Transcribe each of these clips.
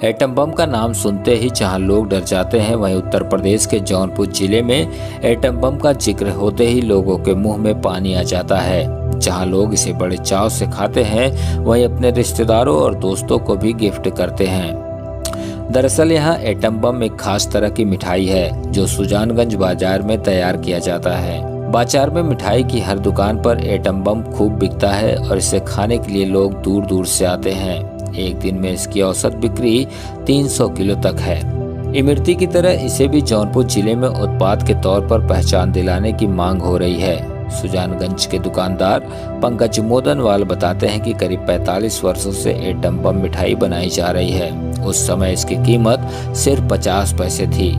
Atom bomb का नाम सुनते ही जहां लोग डर जाते हैं, वहीं उत्तर प्रदेश के जौनपुर जिले में एटम बम का जिक्र होते ही लोगों के मुंह में पानी आ जाता है। जहां लोग इसे बड़े चाव से खाते हैं, वहीं अपने रिश्तेदारों और दोस्तों को भी गिफ्ट करते हैं। दरअसल यहाँ एटम बम एक खास तरह की मिठाई है जो सुजानगंज बाजार में तैयार किया जाता है। बाजार में मिठाई की हर दुकान पर एटम बम खूब बिकता है और इसे खाने के लिए लोग दूर दूर से आते हैं। एक दिन में इसकी औसत बिक्री 300 किलो तक है। इमरती की तरह इसे भी जौनपुर जिले में उत्पाद के तौर पर पहचान दिलाने की मांग हो रही है। सुजानगंज के दुकानदार पंकज मोदनवाल बताते हैं कि करीब 45 वर्षों से एटम बम मिठाई बनाई जा रही है। उस समय इसकी कीमत सिर्फ 50 पैसे थी।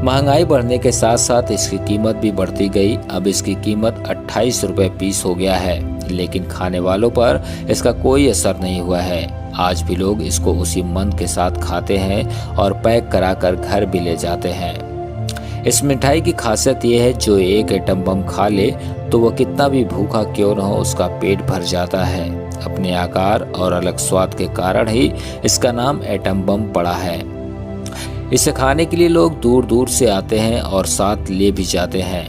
महंगाई बढ़ने के साथ साथ इसकी कीमत भी बढ़ती गई। अब इसकी कीमत 28 रुपए पीस हो गया है, लेकिन खाने वालों पर इसका कोई असर नहीं हुआ है। आज भी लोग इसको उसी मन के साथ खाते हैं और पैक कराकर घर भी ले जाते हैं। इस मिठाई की खासियत यह है, जो एक एटम बम खा ले तो वह कितना भी भूखा क्यों न हो, उसका पेट भर जाता है। अपने आकार और अलग स्वाद के कारण ही इसका नाम एटम बम पड़ा है। इसे खाने के लिए लोग दूर दूर से आते हैं और साथ ले भी जाते हैं।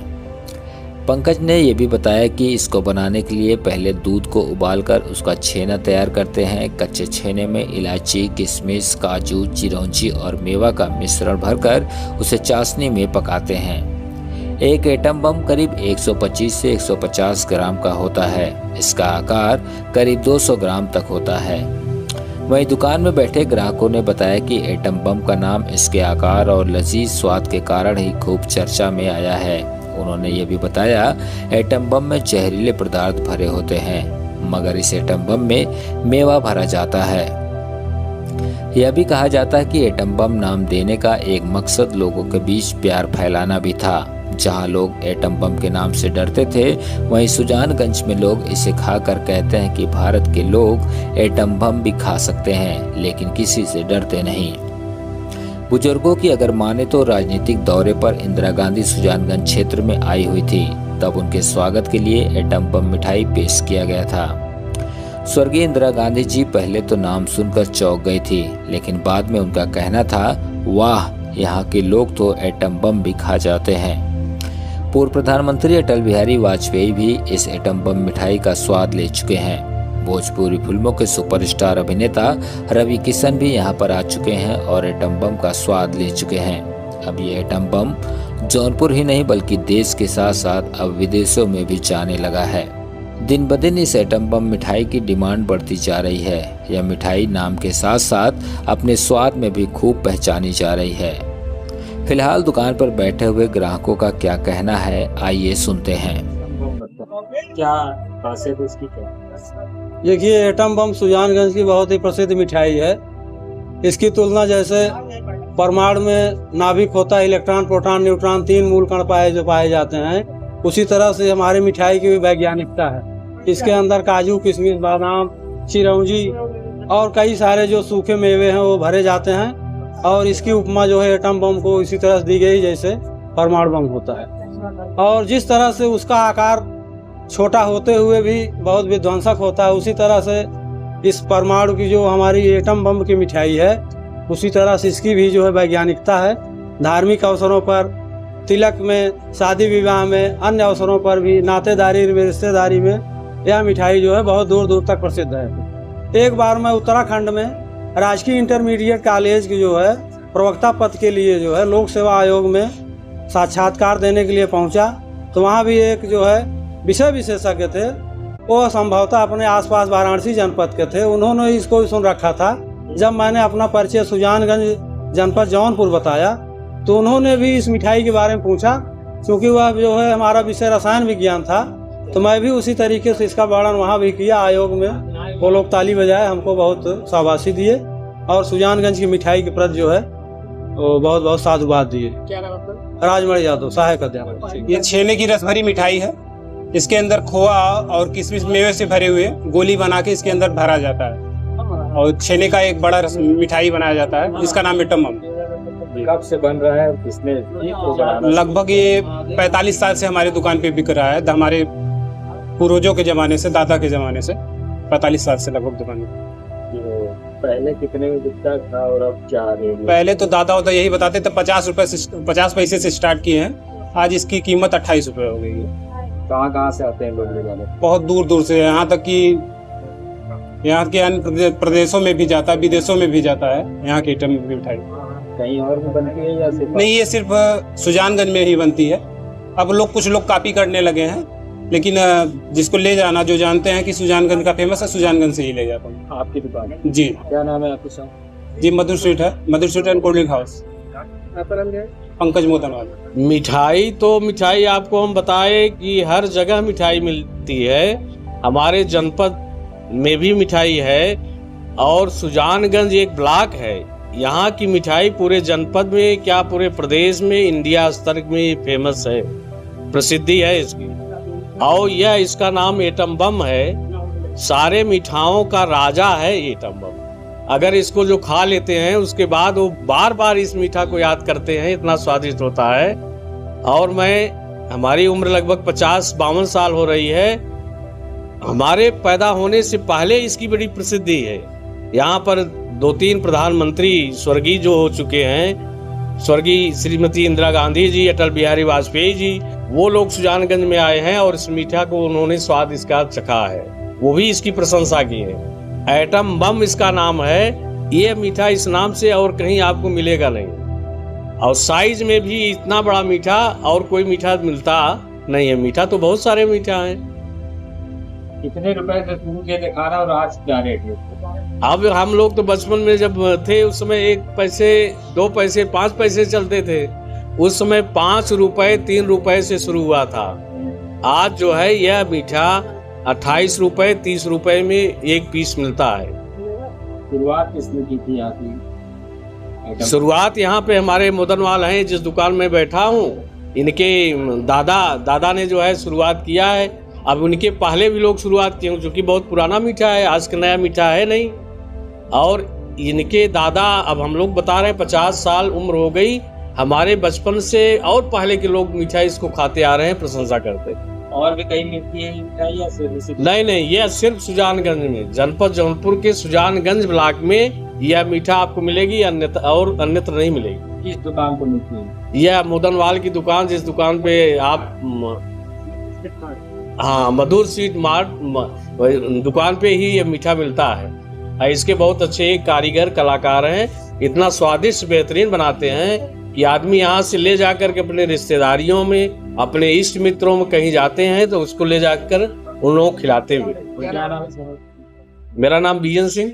पंकज ने यह भी बताया कि इसको बनाने के लिए पहले दूध को उबालकर उसका छेना तैयार करते हैं। कच्चे छेने में इलायची, किशमिश, काजू, चिरौंजी और मेवा का मिश्रण भरकर उसे चाशनी में पकाते हैं। एक एटम बम करीब 125 से 150 ग्राम का होता है। इसका आकार करीब 200 ग्राम तक होता है। वहीं दुकान में बैठे ग्राहकों ने बताया कि एटम बम का नाम इसके आकार और लजीज स्वाद के कारण ही खूब चर्चा में आया है। उन्होंने ये भी बताया, एटम बम में जहरीले पदार्थ भरे होते हैं, मगर इस एटम बम में मेवा भरा जाता है। यह भी कहा जाता है कि एटम बम नाम देने का एक मकसद लोगों के बीच प्यार फैलाना भी था। जहां लोग एटम बम के नाम से डरते थे, वहीं सुजानगंज में लोग इसे खाकर कहते हैं कि भारत के लोग एटम बम भी खा सकते हैं, लेकिन किसी से डरते नहीं। बुजुर्गों की अगर माने तो राजनीतिक दौरे पर इंदिरा गांधी सुजानगंज क्षेत्र में आई हुई थी, तब उनके स्वागत के लिए एटम बम मिठाई पेश किया गया था। स्वर्गीय इंदिरा गांधी जी पहले तो नाम सुनकर चौंक गई थी, लेकिन बाद में उनका कहना था, वाह, यहाँ के लोग तो एटम बम भी खा जाते हैं। पूर्व प्रधानमंत्री अटल बिहारी वाजपेयी भी इस एटम बम मिठाई का स्वाद ले चुके हैं। भोजपुरी फिल्मों के सुपरस्टार अभिनेता रवि किशन भी यहाँ पर आ चुके हैं और एटम बम का स्वाद ले चुके हैं। अब ये एटम बम जौनपुर ही नहीं बल्कि देश के साथ साथ अब विदेशों में भी जाने लगा है। दिन ब दिन इस एटम बम मिठाई की डिमांड बढ़ती जा रही है। यह मिठाई नाम के साथ साथ अपने स्वाद में भी खूब पहचानी जा रही है। फिलहाल दुकान पर बैठे हुए ग्राहकों का क्या कहना है, आइए सुनते हैं। क्या खासियत इसकी क्या? देखिए, एटम बम सुजानगंज की बहुत ही प्रसिद्ध मिठाई है। इसकी तुलना जैसे परमाणु में नाभिक होता है, इलेक्ट्रॉन, प्रोटॉन, न्यूट्रॉन, 3 मूल कण पाए जाते हैं, उसी तरह से हमारी मिठाई की भी वैज्ञानिकता है। इसके अंदर काजू, किशमिश, बादाम, चिरौंजी और कई सारे जो सूखे मेवे हैं वो भरे जाते हैं। और इसकी उपमा जो है एटम बम को इसी तरह से दी गई जैसे परमाणु बम होता है। और जिस तरह से उसका आकार छोटा होते हुए भी बहुत विध्वंसक होता है, उसी तरह से इस परमाणु की जो हमारी एटम बम की मिठाई है, उसी तरह से इसकी भी जो है वैज्ञानिकता है। धार्मिक अवसरों पर, तिलक में, शादी विवाह में, अन्य अवसरों पर भी, नातेदारी में, रिश्तेदारी में यह मिठाई जो है बहुत दूर दूर तक प्रसिद्ध है। एक बार मैं उत्तराखंड में राजकीय इंटरमीडिएट कॉलेज की जो है प्रवक्ता पद के लिए जो है लोक सेवा आयोग में साक्षात्कार देने के लिए पहुंचा, तो वहाँ भी एक जो है विषय विशेषज्ञ थे, वो संभवतः अपने आसपास वाराणसी जनपद के थे। उन्होंने इसको सुन रखा था। जब मैंने अपना परिचय सुजानगंज जनपद जौनपुर बताया, तो उन्होंने भी इस मिठाई के बारे में पूछा। क्योंकि वह जो है हमारा विषय रसायन विज्ञान था, तो मैं भी उसी तरीके से इसका वर्णन वहाँ भी किया आयोग में। वो लोग ताली बजाए, हमको बहुत शाबाशी दिए और सुजानगंज की मिठाई के प्रति जो है वो बहुत बहुत साधुवाद दिए। क्या नाम आपका? राजमणि यादव, सहायक अध्यापक। ये छेने की रसभरी मिठाई है। इसके अंदर खोआ और किशमिश मेवे से भरे हुए गोली बना के इसके अंदर भरा जाता है और छेने का एक बड़ा मिठाई बनाया जाता है, जिसका नाम एटम बम। कब से बन रहा है, किसने लगभग ये 45 साल से हमारी दुकान पे बिक रहा है। हमारे पूर्वजों के जमाने से, दादा के जमाने से 45 साल से लगभग दुकान में। पहले कितने में बिकता था और अब क्या रेट है? पहले तो दादा होता यही बताते थे 50 पैसे से स्टार्ट किए हैं। आज इसकी कीमत 28 रुपये हो गई है। कहाँ से आते हैं लोग ले जाने? बहुत दूर दूर से, यहाँ तक कि यहाँ के अन्य प्रदेशों में भी जाता है, विदेशों में भी जाता है यहाँ की आइटम मिठाई। कहीं और भी बनती है या सिर्फ? नहीं, ये सिर्फ सुजानगंज में ही बनती है। अब कुछ लोग कॉपी करने लगे हैं, लेकिन जिसको ले जाना, जो जानते हैं कि सुजानगंज का फेमस है, सुजानगंज से ही ले जाता हूँ। आपकी दुकान है? जी। क्या नाम है आपके साथ? जी, मधुर स्वीट है, Madhur Sweet and Cold Drink House, Pankaj Motanwal. मिठाई तो मिठाई आपको हम बताए कि हर जगह मिठाई मिलती है। हमारे जनपद में भी मिठाई है और सुजानगंज एक ब्लॉक है। यहाँ की मिठाई पूरे जनपद में, क्या पूरे प्रदेश में, इंडिया स्तर में फेमस है, प्रसिद्धि है इसकी। और यह इसका नाम एटम बम है। सारे मिठाओं का राजा है एटम बम। अगर इसको जो खा लेते हैं उसके बाद वो बार बार इस मीठा को याद करते हैं, इतना स्वादिष्ट होता है। और हमारी उम्र लगभग 50-52 साल हो रही है। हमारे पैदा होने से पहले इसकी बड़ी प्रसिद्धि है। यहाँ पर 2-3 प्रधानमंत्री स्वर्गीय जो हो चुके हैं, स्वर्गीय श्रीमती इंदिरा गांधी जी, अटल बिहारी वाजपेयी जी, वो लोग सुजानगंज में आए हैं और इस मीठा को उन्होंने स्वाद इसका चखा है, वो भी इसकी प्रशंसा की है। एटम बम इसका नाम है। ये मीठा इस नाम से और कहीं आपको मिलेगा नहीं। और साइज में भी इतना बड़ा मीठा और कोई मीठा मिलता नहीं है। मीठा तो बहुत सारे मीठा हैं। कितने रुपए से शुरू किए थे खाना और आज क्या रेट है? अब हम लोग तो बचपन में जब थे उस समय 1 पैसे, 2 पैसे, 5 पैसे चलते थे। उस समय 5 रुपए, 3 रुपए से शुरू हुआ था। आज जो है यह मीठा 28 रुपए, 30 रुपए में एक पीस मिलता है। शुरुआत किसने की थी यहाँ की? शुरुआत यहाँ पे हमारे मोदनवाल हैं, जिस दुकान में बैठा हूँ, इनके दादा ने जो है शुरुआत किया है। अब उनके पहले भी लोग शुरुआत किए, क्योंकि बहुत पुराना मीठा है, आज का नया मीठा है नहीं। और इनके दादा, अब हम लोग बता रहे हैं 50 साल उम्र हो गई। हमारे बचपन से और पहले के लोग मिठाई इसको खाते आ रहे हैं, प्रशंसा करते हैं। और भी कहीं मिलती है मिठाई या सिर्फ? नहीं, यह सिर्फ सुजानगंज में, जनपद जौनपुर के सुजानगंज ब्लॉक में यह मीठा आपको मिलेगी, अन्यत्र नहीं मिलेगी। किस दुकान पर मिलती है? यह मोदनवाल की दुकान, जिस दुकान पे आप हाँ, मधुर स्वीट मार्ट दुकान पे ही ये मीठा मिलता है। इसके बहुत अच्छे कारीगर, कलाकार हैं। इतना स्वादिष्ट, बेहतरीन बनाते हैं कि आदमी यहाँ से ले जाकर के अपने रिश्तेदारियों में, अपने इष्ट मित्रों में कहीं जाते हैं तो उसको ले जाकर उन लोगों को खिलाते हुए। क्या नाम है? मेरा नाम बीएन सिंह।